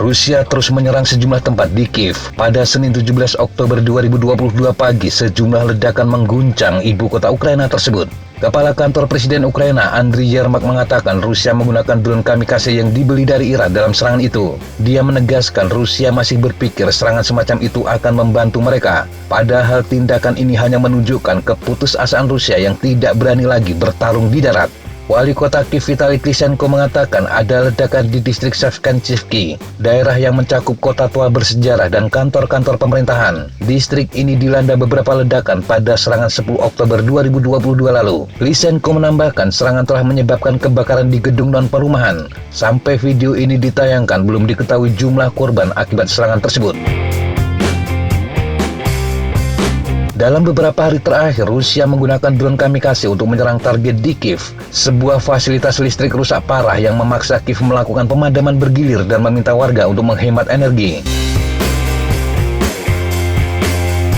Rusia terus menyerang sejumlah tempat di Kiev. Pada Senin 17 Oktober 2022 pagi, sejumlah ledakan mengguncang ibu kota Ukraina tersebut. Kepala Kantor Presiden Ukraina, Andriy Yermak, mengatakan Rusia menggunakan drone kamikaze yang dibeli dari Iran dalam serangan itu. Dia menegaskan Rusia masih berpikir serangan semacam itu akan membantu mereka. Padahal tindakan ini hanya menunjukkan keputusasaan Rusia yang tidak berani lagi bertarung di darat. Wali kota Kiev Vitali Klitschko mengatakan ada ledakan di distrik Savkanchivki, daerah yang mencakup kota tua bersejarah dan kantor-kantor pemerintahan. Distrik ini dilanda beberapa ledakan pada serangan 10 Oktober 2022 lalu. Klitschko menambahkan serangan telah menyebabkan kebakaran di gedung non-perumahan. Sampai video ini ditayangkan belum diketahui jumlah korban akibat serangan tersebut. Dalam beberapa hari terakhir, Rusia menggunakan drone kamikaze untuk menyerang target di Kiev. Sebuah fasilitas listrik rusak parah yang memaksa Kiev melakukan pemadaman bergilir dan meminta warga untuk menghemat energi.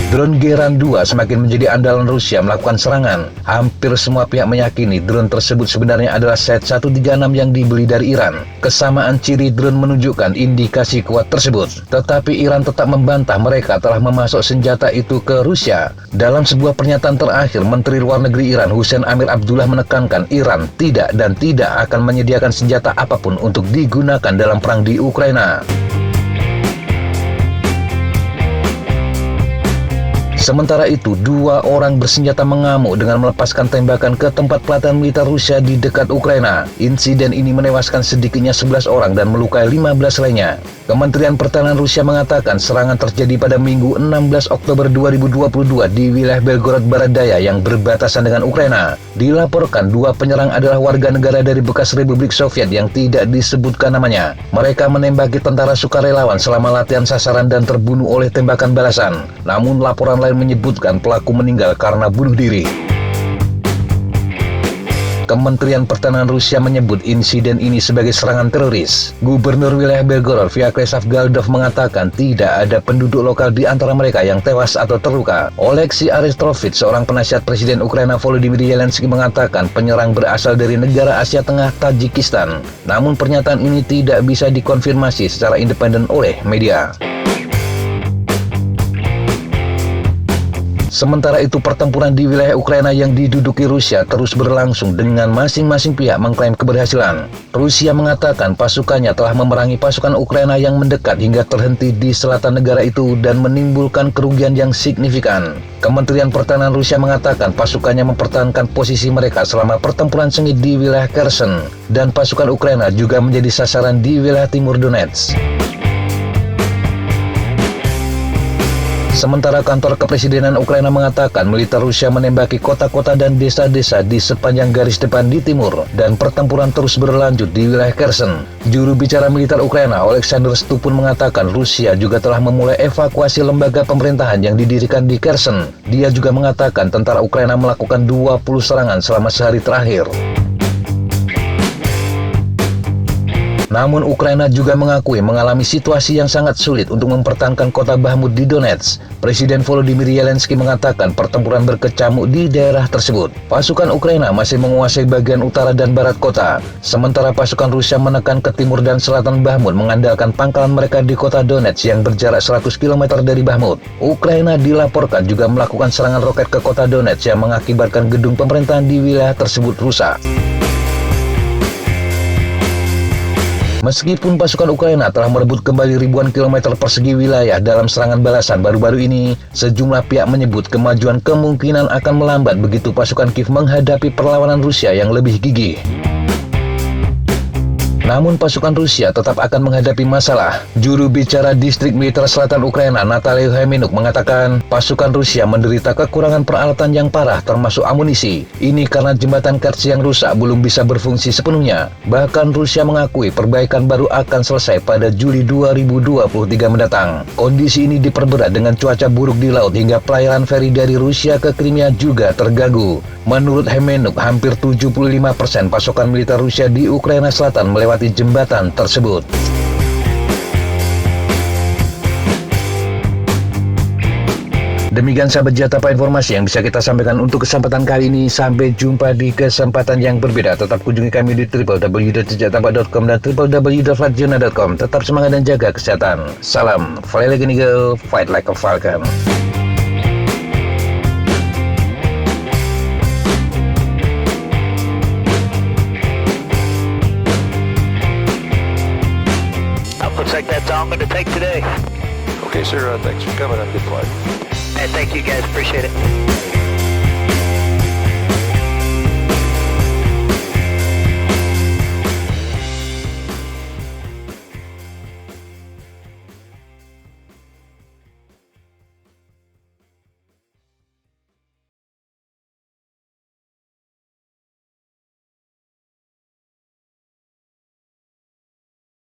Drone Geran 2 semakin menjadi andalan Rusia melakukan serangan. Hampir semua pihak meyakini drone tersebut sebenarnya adalah Set 136 yang dibeli dari Iran. Kesamaan ciri drone menunjukkan indikasi kuat tersebut. Tetapi Iran tetap membantah mereka telah memasok senjata itu ke Rusia. Dalam sebuah pernyataan terakhir, Menteri Luar Negeri Iran Hussein Amir Abdullah menekankan Iran tidak akan menyediakan senjata apapun untuk digunakan dalam perang di Ukraina. Sementara itu, 2 orang bersenjata mengamuk dengan melepaskan tembakan ke tempat pelatihan militer Rusia di dekat Ukraina. Insiden ini menewaskan sedikitnya 11 orang dan melukai 15 lainnya. Kementerian Pertahanan Rusia mengatakan serangan terjadi pada Minggu 16 Oktober 2022 di wilayah Belgorod Barat Daya yang berbatasan dengan Ukraina. Dilaporkan 2 penyerang adalah warga negara dari bekas Republik Soviet yang tidak disebutkan namanya. Mereka menembaki tentara sukarelawan selama latihan sasaran dan terbunuh oleh tembakan balasan. Namun laporan lain menyebutkan pelaku meninggal karena bunuh diri. Kementerian Pertahanan Rusia menyebut insiden ini sebagai serangan teroris. Gubernur wilayah Belgorod Vyacheslav Galdov mengatakan tidak ada penduduk lokal di antara mereka yang tewas atau terluka. Oleksiy Arestovich, seorang penasihat Presiden Ukraina Volodymyr Zelensky, mengatakan penyerang berasal dari negara Asia Tengah Tajikistan. Namun pernyataan ini tidak bisa dikonfirmasi secara independen oleh media. Sementara itu, pertempuran di wilayah Ukraina yang diduduki Rusia terus berlangsung dengan masing-masing pihak mengklaim keberhasilan. Rusia mengatakan pasukannya telah memerangi pasukan Ukraina yang mendekat hingga terhenti di selatan negara itu dan menimbulkan kerugian yang signifikan. Kementerian Pertahanan Rusia mengatakan pasukannya mempertahankan posisi mereka selama pertempuran sengit di wilayah Kherson, dan pasukan Ukraina juga menjadi sasaran di wilayah timur Donetsk. Sementara kantor kepresidenan Ukraina mengatakan militer Rusia menembaki kota-kota dan desa-desa di sepanjang garis depan di timur, dan pertempuran terus berlanjut di wilayah Kherson. Juru bicara militer Ukraina Oleksandr Stupun mengatakan Rusia juga telah memulai evakuasi lembaga pemerintahan yang didirikan di Kherson. Dia juga mengatakan tentara Ukraina melakukan 20 serangan selama sehari terakhir. Namun Ukraina juga mengakui mengalami situasi yang sangat sulit untuk mempertahankan kota Bakhmut di Donetsk. Presiden Volodymyr Zelensky mengatakan pertempuran berkecamuk di daerah tersebut. Pasukan Ukraina masih menguasai bagian utara dan barat kota, sementara pasukan Rusia menekan ke timur dan selatan Bakhmut mengandalkan pangkalan mereka di kota Donetsk yang berjarak 100 km dari Bakhmut. Ukraina dilaporkan juga melakukan serangan roket ke kota Donetsk yang mengakibatkan gedung pemerintahan di wilayah tersebut rusak. Meskipun pasukan Ukraina telah merebut kembali ribuan kilometer persegi wilayah dalam serangan balasan baru-baru ini, sejumlah pihak menyebut kemajuan kemungkinan akan melambat begitu pasukan Kiev menghadapi perlawanan Rusia yang lebih gigih. Namun pasukan Rusia tetap akan menghadapi masalah. Juru bicara distrik militer selatan Ukraina Natalia Hemenuk mengatakan pasukan Rusia menderita kekurangan peralatan yang parah termasuk amunisi. Ini karena jembatan Kerch yang rusak belum bisa berfungsi sepenuhnya. Bahkan Rusia mengakui perbaikan baru akan selesai pada Juli 2023 mendatang. Kondisi ini diperberat dengan cuaca buruk di laut hingga pelayaran feri dari Rusia ke Crimea juga terganggu. Menurut Hemenuk, hampir 75% pasukan militer Rusia di Ukraina Selatan melewati jembatan tersebut. Demikian sahabat Jatapa informasi yang bisa kita sampaikan untuk kesempatan kali ini. Sampai jumpa di kesempatan yang berbeda. Tetap kunjungi kami di www.jatapa.com dan www.flatjona.com. Tetap semangat dan jaga kesehatan. Salam, fly like an eagle, fight like a falcon. Looks like that's all I'm going to take today. Okay, sir. Thanks for coming. Have a good flight. And thank you guys. Appreciate it.